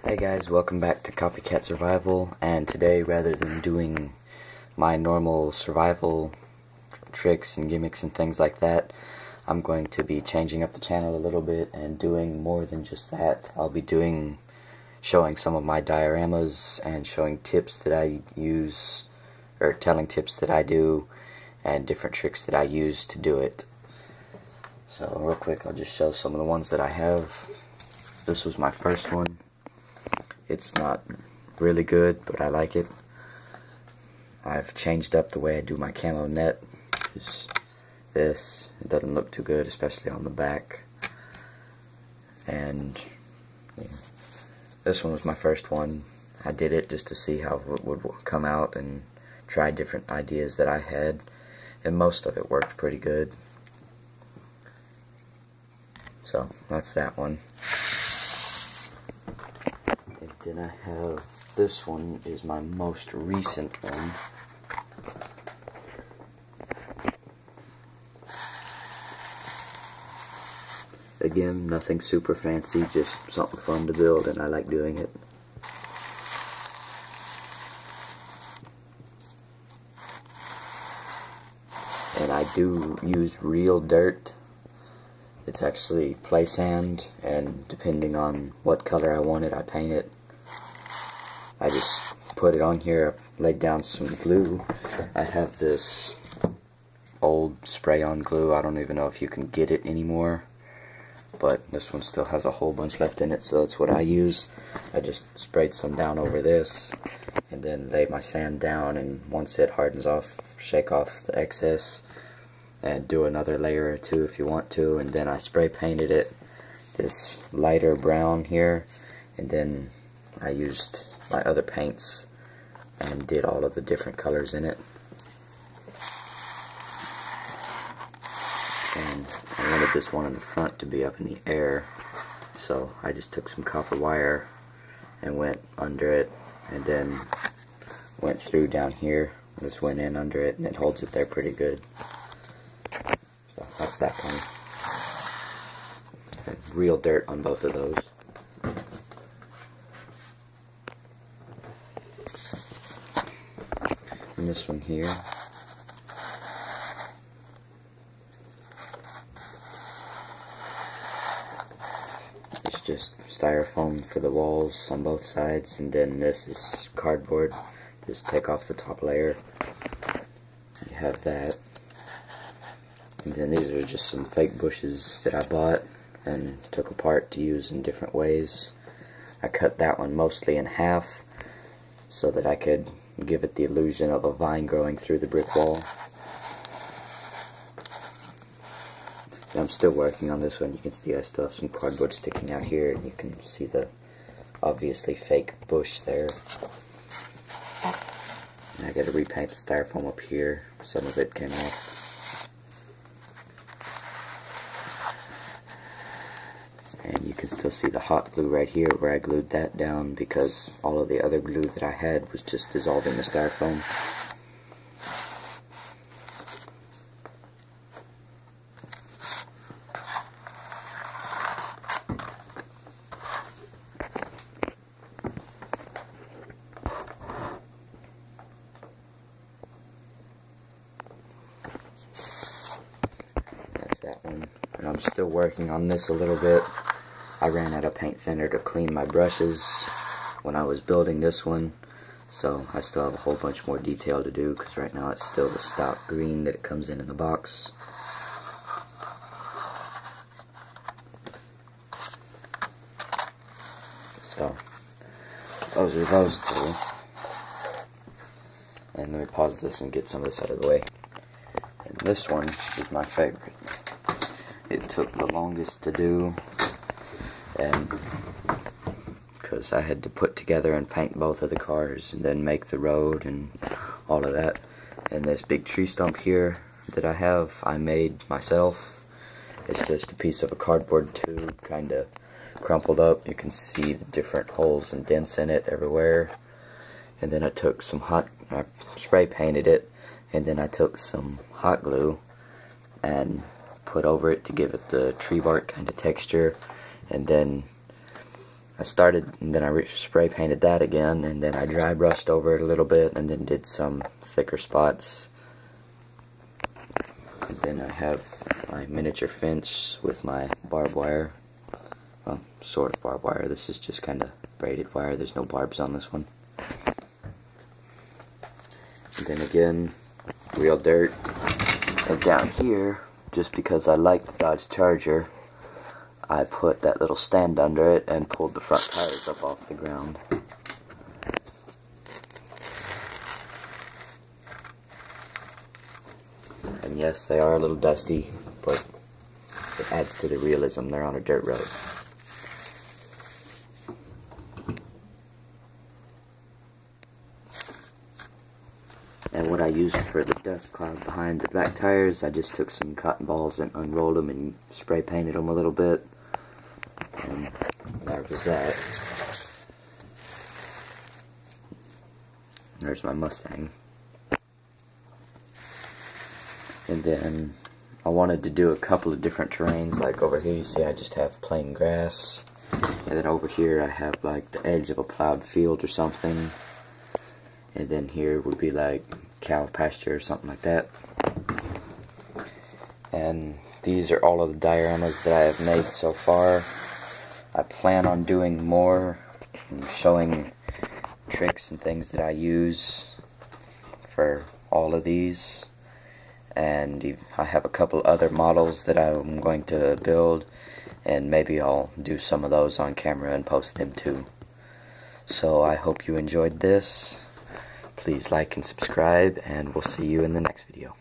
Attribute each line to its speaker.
Speaker 1: Hey guys, welcome back to Copycat Survival, and today, rather than doing my normal survival tricks and gimmicks and things like that, I'm going to be changing up the channel a little bit and doing more than just that. I'll be showing some of my dioramas and showing tips that I use, or telling tips that I do, and different tricks that I use to do it. So real quick, I'll just show some of the ones that I have. This was my first one. It's not really good, but I like it. I've changed up the way I do my camo net. It doesn't look too good, especially on the back. And this one was my first one. I did it just to see how it would come out and try different ideas that I had, and most of it worked pretty good. So that's that one. Then I have this one, is my most recent one. Again, nothing super fancy, just something fun to build, and I like doing it. And I do use real dirt. It's actually play sand, and depending on what color I want it, I paint it. I just put it on here, laid down some glue. I have this old spray-on glue. I don't even know if you can get it anymore, but this one still has a whole bunch left in it, so that's what I use. I just sprayed some down over this, and then lay my sand down, and once it hardens off, shake off the excess, and do another layer or two if you want to, and then I spray painted it this lighter brown here, and then I used my other paints and did all of the different colors in it. And I wanted this one in the front to be up in the air, so I just took some copper wire and went under it, and then went through down here, just went in under it, and it holds it there pretty good. So that's that one. And real dirt on both of those. And this one here, it's just styrofoam for the walls on both sides, and then this is cardboard. Just take off the top layer. You have that. And then these are just some fake bushes that I bought and took apart to use in different ways. I cut that one mostly in half so that I could give it the illusion of a vine growing through the brick wall. And I'm still working on this one. You can see I still have some cardboard sticking out here, and you can see the obviously fake bush there. And I gotta repaint the styrofoam up here. Some of it came off. And you can still see the hot glue right here where I glued that down, because all of the other glue that I had was just dissolving the styrofoam. That's that one. And I'm still working on this a little bit. I ran out of paint thinner to clean my brushes when I was building this one, so I still have a whole bunch more detail to do, because right now it's still the stock green that it comes in the box. So those are those two. And let me pause this and get some of this out of the way. And this one is my favorite. It took the longest to do, and because I had to put together and paint both of the cars and then make the road and all of that. And this big tree stump here that I have, I made myself. It's just a piece of a cardboard tube, kind of crumpled up. You can see the different holes and dents in it everywhere. And then I took I spray painted it, and then I took some hot glue and put over it to give it the tree bark kind of texture, and then I started, and then I spray painted that again, and then I dry brushed over it a little bit, and then did some thicker spots. And then I have my miniature fence with my barbed wire. Well, sort of barbed wire. This is just kind of braided wire. There's no barbs on this one. And then again, real dirt. And down here, just because I like the Dodge Charger, I put that little stand under it and pulled the front tires up off the ground. And yes, they are a little dusty, but it adds to the realism. They're on a dirt road. And what I used for the dust cloud behind the back tires, I just took some cotton balls and unrolled them and spray painted them a little bit. And that was that. There's my Mustang. And then I wanted to do a couple of different terrains. Like over here, you see I just have plain grass. And then over here I have like the edge of a plowed field or something. And then here would be like cow pasture or something like that. And these are all of the dioramas that I have made so far. I plan on doing more and showing tricks and things that I use for all of these. And I have a couple other models that I'm going to build, and maybe I'll do some of those on camera and post them too. So I hope you enjoyed this. Please like and subscribe, and we'll see you in the next video.